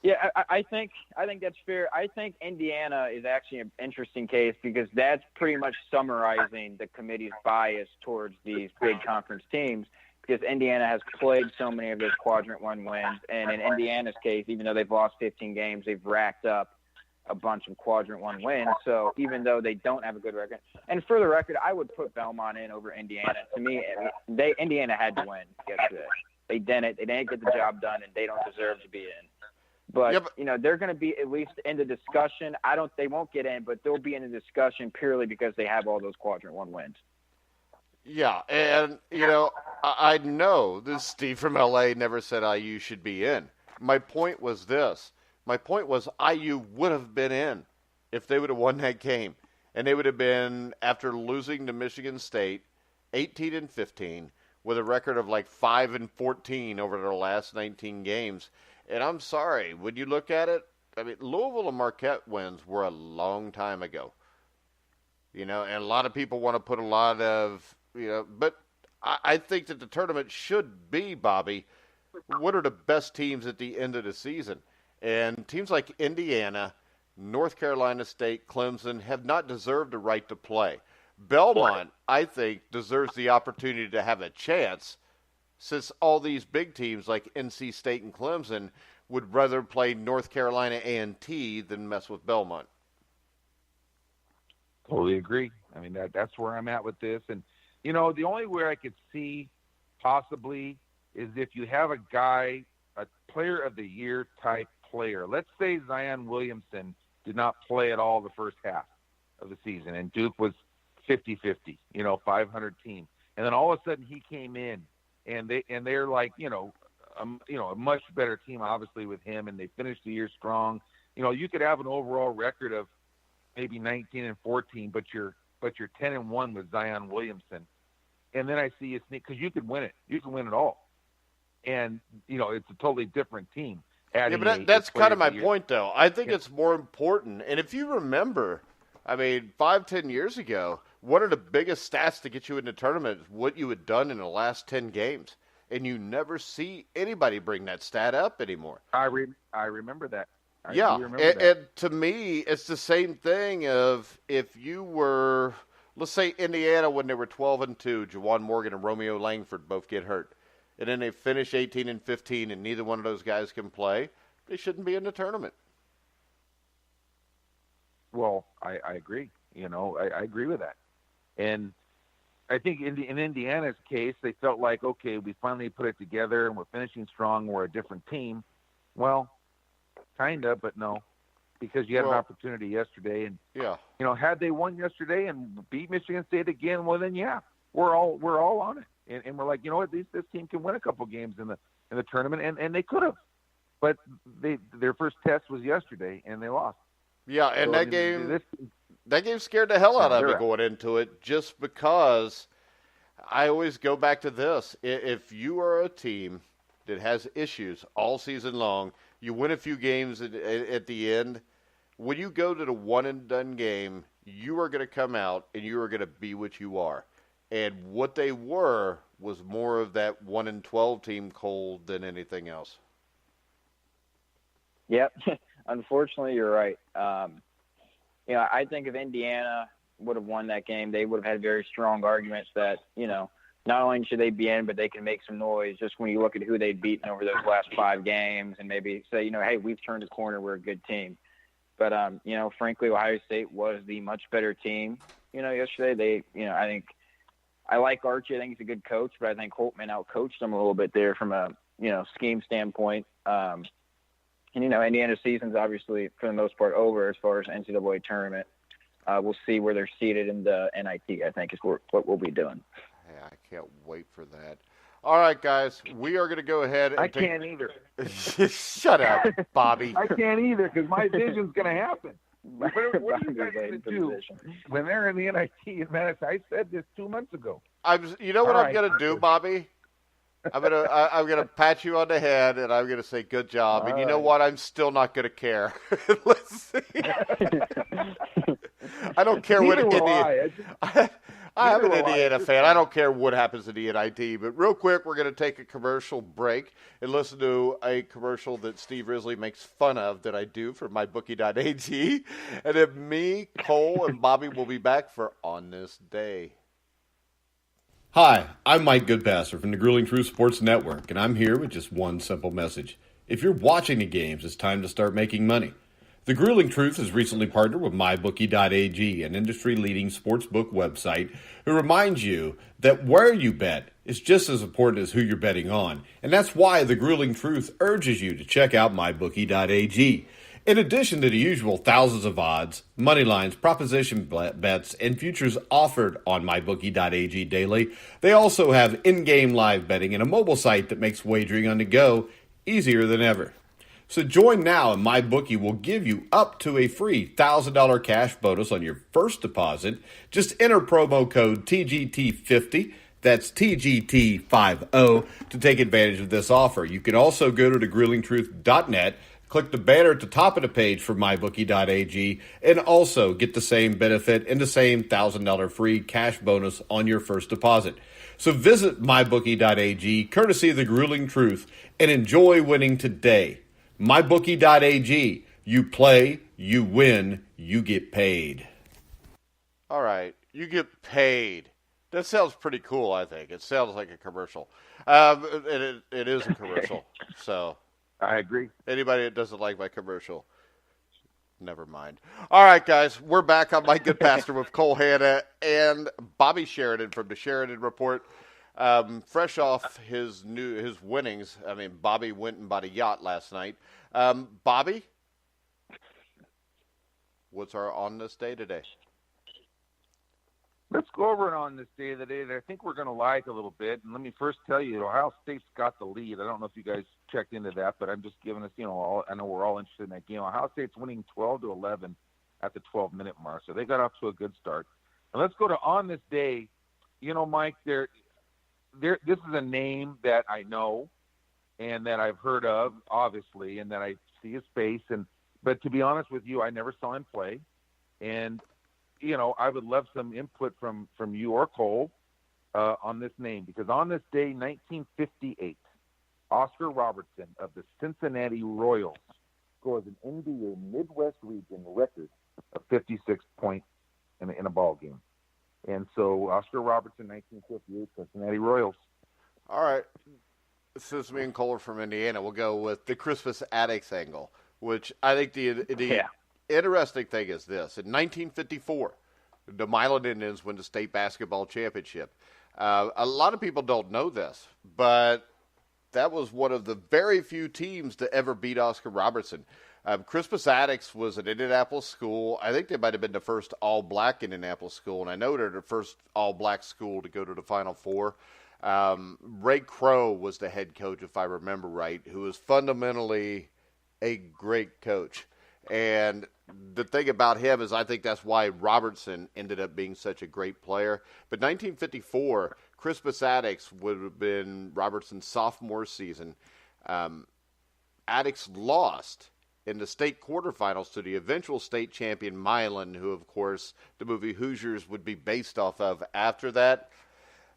yeah, I think that's fair. I think Indiana is actually an interesting case because that's pretty much summarizing the committee's bias towards these big conference teams. Because Indiana has played so many of those Quadrant 1 wins. And in Indiana's case, even though they've lost 15 games, they've racked up a bunch of Quadrant 1 wins. So even though they don't have a good record. And for the record, I would put Belmont in over Indiana. To me, Indiana had to win yesterday. They didn't. They didn't get the job done, and they don't deserve to be in. But, they're going to be at least in the discussion. They won't get in, but they'll be in the discussion purely because they have all those Quadrant 1 wins. Yeah, and, I know this Steve from L.A. never said IU should be in. My point was this. My point was IU would have been in if they would have won that game. And they would have been, after losing to Michigan State, 18-15, with a record of like 5-14 over their last 19 games. And I'm sorry, when you look at it, I mean, Louisville and Marquette wins were a long time ago. And a lot of people want to put a lot of, but I think that the tournament should be, Bobby, what are the best teams at the end of the season? And teams like Indiana, North Carolina State, Clemson have not deserved the right to play. Belmont, I think, deserves the opportunity to have a chance since all these big teams like NC State and Clemson would rather play North Carolina A&T than mess with Belmont. Totally agree. I mean, that's where I'm at with this. And, the only way I could see possibly is if you have a guy, a player of the year type player. Let's say Zion Williamson did not play at all the first half of the season, and Duke was 50-50, 500 team. And then all of a sudden he came in, and they're like, a much better team, obviously, with him, and they finished the year strong. You could have an overall record of maybe 19-14, but you're 10-1 with Zion Williamson. And then I see you sneak, because you can win it. You can win it all. And, it's a totally different team. Yeah, but that's kind of my point, though. I think it's more important. And if you remember, 5-10 years ago, one of the biggest stats to get you in the tournament is what you had done in the last 10 games. And you never see anybody bring that stat up anymore. I remember that. And to me, it's the same thing of if you were, let's say Indiana when they were 12-2, Juwan Morgan and Romeo Langford both get hurt. And then they finish 18-15 and neither one of those guys can play, they shouldn't be in the tournament. Well, I agree. I agree with that. And I think in Indiana's case, they felt like, okay, we finally put it together and we're finishing strong. We're a different team. Well, kind of, but no, because you had an opportunity yesterday. And, had they won yesterday and beat Michigan State again, well, then, we're all on it. And we're like, at least this team can win a couple games in the tournament, and they could have. But their first test was yesterday, and they lost. Yeah, and that game That game scared the hell out of me Sure. going into it, just because I always go back to this. If you are a team that has issues all season long, you win a few games at the end, when you go to the one-and-done game, you are going to come out and you are going to be what you are. And what they were was more of that 1-12 team, Cole, than anything else. Yep. Unfortunately, you're right. I think if Indiana would have won that game, they would have had very strong arguments that, not only should they be in, but they can make some noise just when you look at who they'd beaten over those last 5 games and maybe say, hey, we've turned a corner. We're a good team. But, frankly, Ohio State was the much better team, yesterday. I think I like Archie. I think he's a good coach, but I think Holtman outcoached him a little bit there from a, scheme standpoint. Indiana's season's obviously, for the most part, over as far as NCAA tournament. We'll see where they're seated in the NIT, I think, is what we'll be doing. Yeah, I can't wait for that. All right, guys, we are going to go ahead and can't either. Shut up, Bobby. I can't either because my vision's going to happen. What are you guys going to do when they're in the NIT? Man, I said this 2 months ago. You know what I'm going to do, Bobby? I'm gonna pat you on the head and I'm gonna say good job. And you know what? I'm still not gonna care. Let's see. I don't care what Indiana. I'm an Indiana fan. I don't care what happens in the NIT. But real quick, we're gonna take a commercial break and listen to a commercial that Steve Risley makes fun of that I do for mybookie.ag. And then me, Cole, and Bobby will be back for On This Day. Hi, I'm Mike Goodpaster from the Grueling Truth Sports Network, and I'm here with just one simple message. If you're watching the games, it's time to start making money. The Grueling Truth has recently partnered with mybookie.ag, an industry-leading sportsbook website, who reminds you that where you bet is just as important as who you're betting on, and that's why the Grueling Truth urges you to check out mybookie.ag. In addition to the usual thousands of odds, money lines, proposition bets, and futures offered on mybookie.ag daily, they also have in-game live betting and a mobile site that makes wagering on the go easier than ever. So join now and MyBookie will give you up to a free $1,000 cash bonus on your first deposit. Just enter promo code TGT50. That's TGT50 to take advantage of this offer. You can also go to thegruelingtruth.net, click the banner at the top of the page for mybookie.ag, and also get the same benefit and the same $1,000 free cash bonus on your first deposit. So visit mybookie.ag, courtesy of the Grueling Truth, and enjoy winning today. Mybookie.ag. You play, you win, you get paid. All right, you get paid. That sounds pretty cool, I think. It sounds like a commercial. It is a commercial, so... I agree. Anybody that doesn't like my commercial, never mind. All right, guys, we're back on Mike Goodpaster with Cole Hanna and Bobby Sheridan from the Sheridan Report. Fresh off his winnings. I mean, Bobby went and bought a yacht last night. Bobby, what's our On This Day today? Let's go over it on this day that I think we're going to like a little bit. And let me first tell you, Ohio State's got the lead. I don't know if you guys checked into that, but I'm just giving us, I know we're all interested in that game. Ohio State's winning 12-11 at the 12-minute mark, so they got off to a good start. And let's go to On This Day. Mike, this is a name that I know and that I've heard of, obviously, and that I see his face. But to be honest with you, I never saw him play. And I would love some input from you or Cole on this name, because on this day, 1958, Oscar Robertson of the Cincinnati Royals scores an NBA Midwest region record of 56 points in a ball game. And so Oscar Robertson, 1958, Cincinnati Royals. All right. Since me and Cole are from Indiana, we'll go with the Crispus Attucks angle, which I think the interesting thing is this. In 1954, the Milan Indians win the state basketball championship. A lot of people don't know this, but that was one of the very few teams to ever beat Oscar Robertson. Crispus Attucks was an Indianapolis school. I think they might have been the first all-black Indianapolis school, and I know they're the first all-black school to go to the Final Four. Ray Crow was the head coach, if I remember right, who was fundamentally a great coach. And the thing about him is I think that's why Robertson ended up being such a great player. But 1954, Crispus Attucks would have been Robertson's sophomore season. Attucks lost in the state quarterfinals to the eventual state champion Milan, who, of course, the movie Hoosiers would be based off of after that.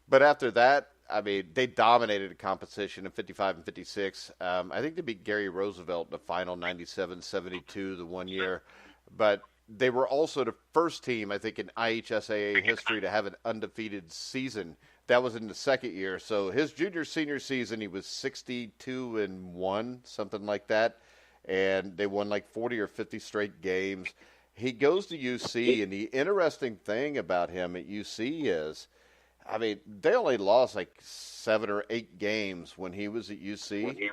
But after that, I mean, they dominated the competition in 55 and 56. I think they beat Gary Roosevelt in the final 97-72 the one year. But they were also the first team, I think, in IHSAA history to have an undefeated season. That was in the second year. So his junior-senior season, he was 62-1, something like that. And they won like 40 or 50 straight games. He goes to UC, and the interesting thing about him at UC is, I mean, they only lost like 7 or 8 games when he was at UC,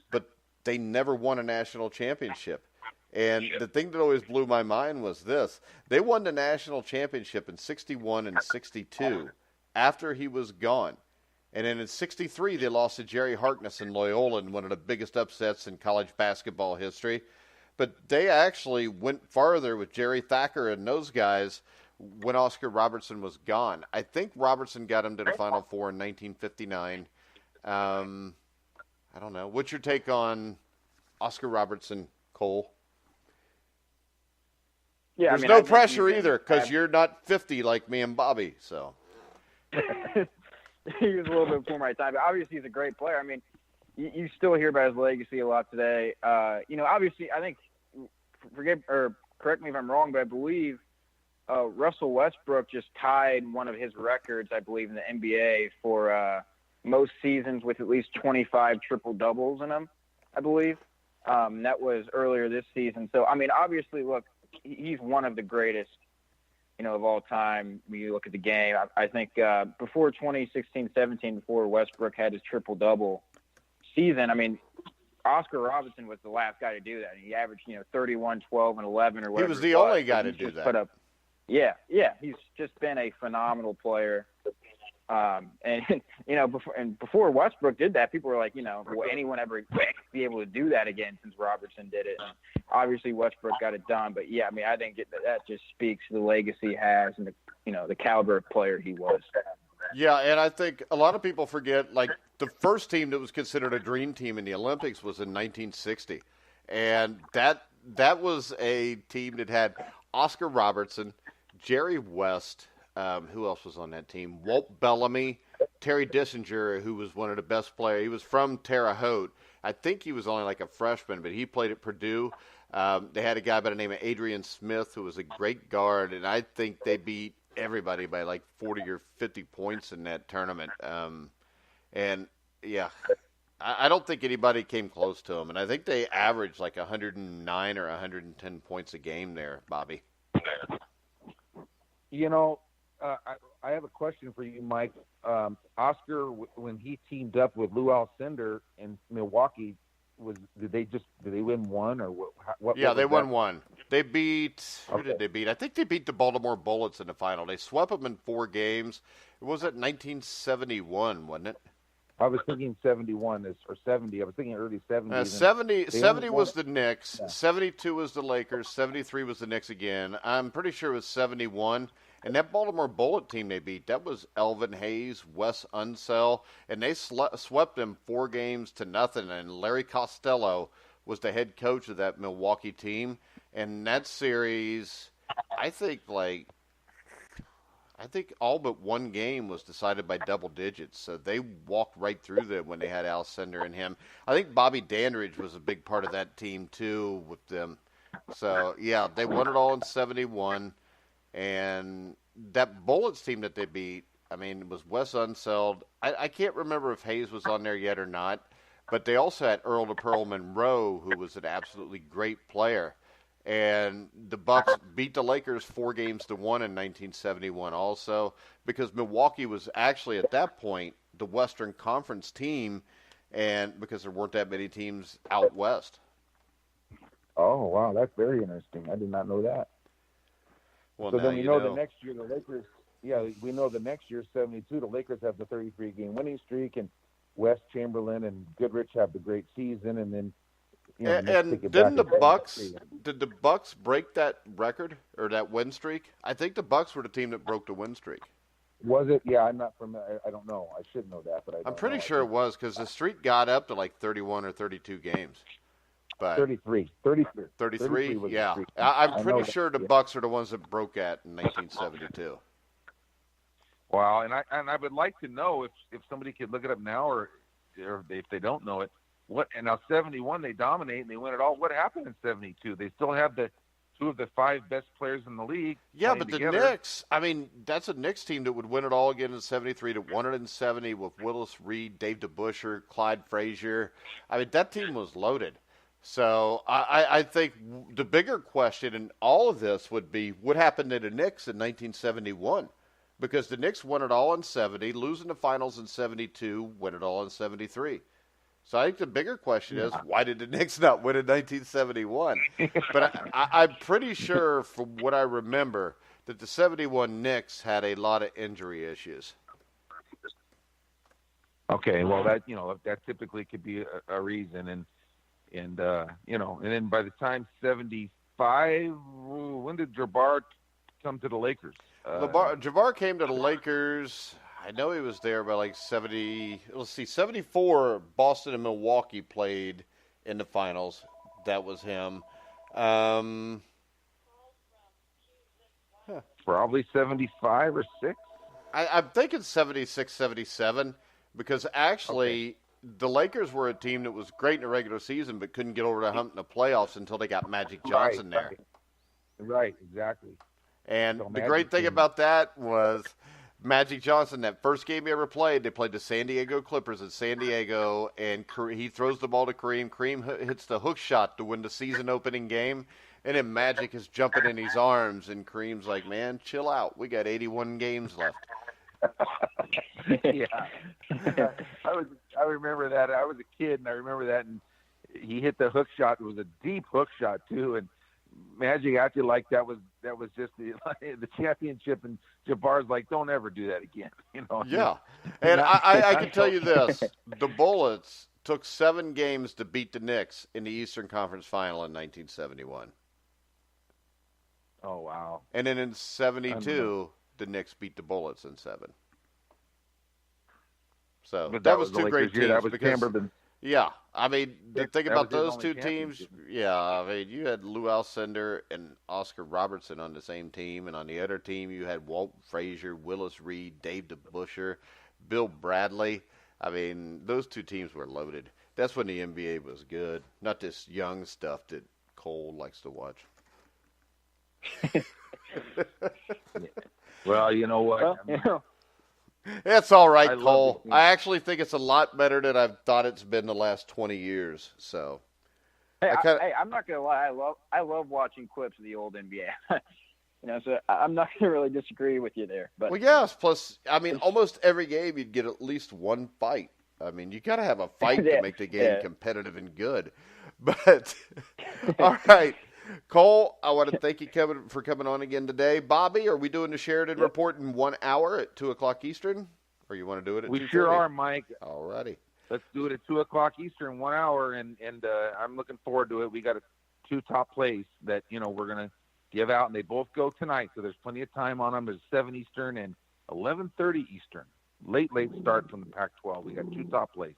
but they never won a national championship. And the thing that always blew my mind was this. They won the national championship in 61 and 62 after he was gone. And then in 63, they lost to Jerry Harkness in Loyola in one of the biggest upsets in college basketball history. But they actually went farther with Jerry Thacker and those guys when Oscar Robertson was gone. I think Robertson got him to the Final Four in 1959. I don't know. What's your take on Oscar Robertson, Cole? Yeah, There's no pressure either because you're not 50 like me and Bobby. So he was a little bit before my time, but obviously he's a great player. I mean, you still hear about his legacy a lot today. Obviously, I think, correct me if I'm wrong, but I believe Russell Westbrook just tied one of his records, I believe, in the NBA for most seasons with at least 25 triple-doubles in them, I believe. That was earlier this season. So, I mean, obviously, look, he's one of the greatest, of all time when you look at the game. I think before 2016-17, before Westbrook had his triple-double season, I mean, Oscar Robertson was the last guy to do that. He averaged, 31, 12, and 11 or whatever. He was the only guy to do that. Yeah. He's just been a phenomenal player. Before Westbrook did that, people were like, will anyone ever be able to do that again since Robertson did it? And obviously Westbrook got it done, but yeah, I mean, I think that just speaks to the legacy he has and the caliber of player he was. Yeah, and I think a lot of people forget, like, the first team that was considered a dream team in the Olympics was in 1960. And that was a team that had Oscar Robertson, Jerry West, who else was on that team? Walt Bellamy, Terry Dissinger, who was one of the best players. He was from Terre Haute. I think he was only like a freshman, but he played at Purdue. They had a guy by the name of Adrian Smith, who was a great guard, and I think they beat everybody by like 40 or 50 points in that tournament. And, yeah, I don't think anybody came close to them. And I think they averaged like 109 or 110 points a game there, Bobby. I have a question for you, Mike. Oscar, when he teamed up with Lou Alcindor in Milwaukee, did they win one or what? Yeah, they won one. They beat who did they beat? I think they beat the Baltimore Bullets in the final. They swept them in 4 games. It was at 1971, wasn't it? I was thinking 71 or 70. I was thinking early 70s. 70 was the Knicks. Yeah. 72 was the Lakers. 73 was the Knicks again. I'm pretty sure it was 71. And that Baltimore Bullet team they beat, that was Elvin Hayes, Wes Unseld, and they swept them 4-0. And Larry Costello was the head coach of that Milwaukee team. And that series, I think all but one game was decided by double digits. So they walked right through them when they had Alcindor and him. I think Bobby Dandridge was a big part of that team, too, with them. So, yeah, they won it all in 71. And that Bullets team that they beat, I mean, it was Wes Unseld. I can't remember if Hayes was on there yet or not. But they also had Earl to Pearl Monroe, who was an absolutely great player. And the Bucks beat the Lakers 4-1 in 1971 also, because Milwaukee was actually at that point the Western Conference team, and because there weren't that many teams out west. Oh, wow, that's very interesting. I did not know that. Well, so then we know the next year the Lakers, we know the next year, 72, the Lakers have the 33-game winning streak, and West, Chamberlain, and Goodrich have the great season, and then And didn't the Bucks? Did the Bucks break that record or that win streak? I think the Bucks were the team that broke the win streak. Was it? Yeah, I'm not familiar. I don't know. I should know that, but I'm pretty sure it was because the streak got up to like 31 or 32 games. But 33. 33? Yeah. I'm pretty sure the Bucks are the ones that broke that in 1972. Wow, and I would like to know if somebody could look it up now, or if they don't know it, and now 71 they dominate and they win it all. What happened in 72? They still have the two of the five best players in the league. Yeah, but together. The Knicks, I mean, that's a Knicks team that would win it all again in 73 that won it in 70 with Willis Reed, Dave DeBusschere, Clyde Frazier. I mean, that team was loaded. So I think the bigger question in all of this would be what happened to the Knicks in 1971? Because the Knicks won it all in 70, losing the finals in 72, win it all in 73. So I think the bigger question is, why did the Knicks not win in 1971? But I'm pretty sure, from what I remember, that the 71 Knicks had a lot of injury issues. Okay, well, that typically could be a reason, and then by the time 75, when did Jabbar come to the Lakers? Jabbar came to the Lakers. I know he was there by like 70. Let's see, 74. Boston and Milwaukee played in the finals. That was him. Probably 75 or 6. I'm thinking 76, 77, because actually the Lakers were a team that was great in the regular season but couldn't get over the hump in the playoffs until they got Magic Johnson there. Right, exactly. And so the great thing about that was Magic Johnson, that first game he ever played, they played the San Diego Clippers in San Diego, and he throws the ball to Kareem. Kareem hits the hook shot to win the season-opening game, and then Magic is jumping in his arms, and Kareem's like, man, chill out. We got 81 games left. Yeah. I remember that. I was a kid, and I remember that, and he hit the hook shot. It was a deep hook shot, too, and Magic acted like that was just the championship, and Jabbar's like, don't ever do that again. Yeah, and I can tell you this: the Bullets took 7 games to beat the Knicks in the Eastern Conference Final in 1971. Oh wow! And then in 72, the Knicks beat the Bullets in 7. So that was 2 great teams. That was Camberton. Yeah, I mean, the thing about those 2 teams, I mean, you had Lou Alcindor and Oscar Robertson on the same team, and on the other team you had Walt Frazier, Willis Reed, Dave DeBusschere, Bill Bradley. I mean, those 2 teams were loaded. That's when the NBA was good, not this young stuff that Cole likes to watch. Well, you know what? It's all right, Cole. I actually think it's a lot better than I've thought it's been the last 20 years. So, I'm not gonna lie. I love watching clips of the old NBA. So I'm not gonna really disagree with you there. But well, yes. Plus, I mean, almost every game you'd get at least one fight. I mean, you got to have a fight to make the game competitive and good. But all right. Cole, I want to thank you for coming on again today. Bobby, are we doing the Sheridan Report in 1 hour at 2 o'clock Eastern? Or you want to do it at 2:30? We sure are, Mike. All righty. Let's do it at 2 o'clock Eastern, 1 hour, and I'm looking forward to it. We got 2 top plays that, we're going to give out, and they both go tonight, so there's plenty of time on them. There's 7 Eastern and 11:30 Eastern. Late start from the Pac-12. We got 2 top plays.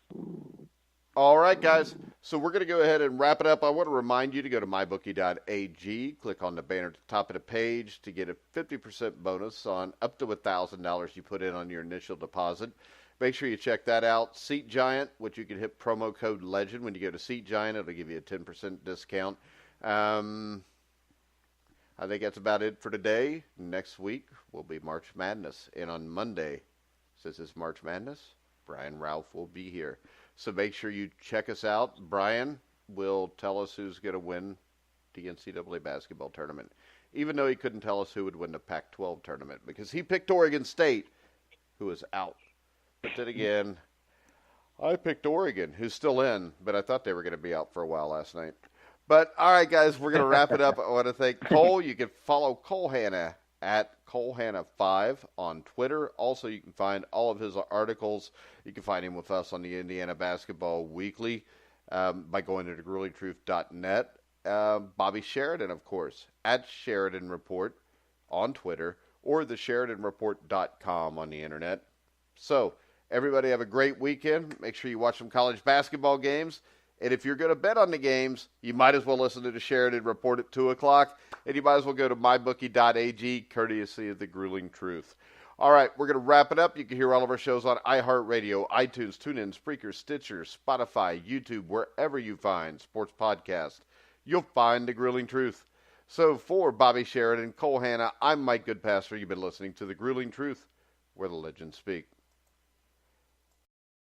All right, guys. So we're going to go ahead and wrap it up. I want to remind you to go to mybookie.ag, click on the banner at the top of the page to get a 50% bonus on up to $1,000 you put in on your initial deposit. Make sure you check that out. Seat Giant, which you can hit promo code LEGEND. When you go to Seat Giant, it'll give you a 10% discount. I think that's about it for today. Next week will be March Madness. And on Monday, since it's March Madness, Brian Ralph will be here. So make sure you check us out. Brian will tell us who's going to win the NCAA basketball tournament, even though he couldn't tell us who would win the Pac-12 tournament because he picked Oregon State, who is out. But then again, I picked Oregon, who's still in, but I thought they were going to be out for a while last night. But, all right, guys, we're going to wrap it up. I want to thank Cole. You can follow Cole Hanna at ColeHanna5 on Twitter. Also, you can find all of his articles. You can find him with us on the Indiana Basketball Weekly. by going to gruelingtruth.net. Bobby Sheridan, of course, at Sheridan Report on Twitter, or the SheridanReport.com on the internet. So, everybody have a great weekend. Make sure you watch some college basketball games. And if you're going to bet on the games, you might as well listen to the Sheridan Report at 2 o'clock. And you might as well go to mybookie.ag, courtesy of the Grueling Truth. All right, we're going to wrap it up. You can hear all of our shows on iHeartRadio, iTunes, TuneIn, Spreaker, Stitcher, Spotify, YouTube, wherever you find sports podcasts. You'll find the Grueling Truth. So for Bobby Sheridan, Cole Hanna, I'm Mike Goodpaster. You've been listening to the Grueling Truth, where the legends speak.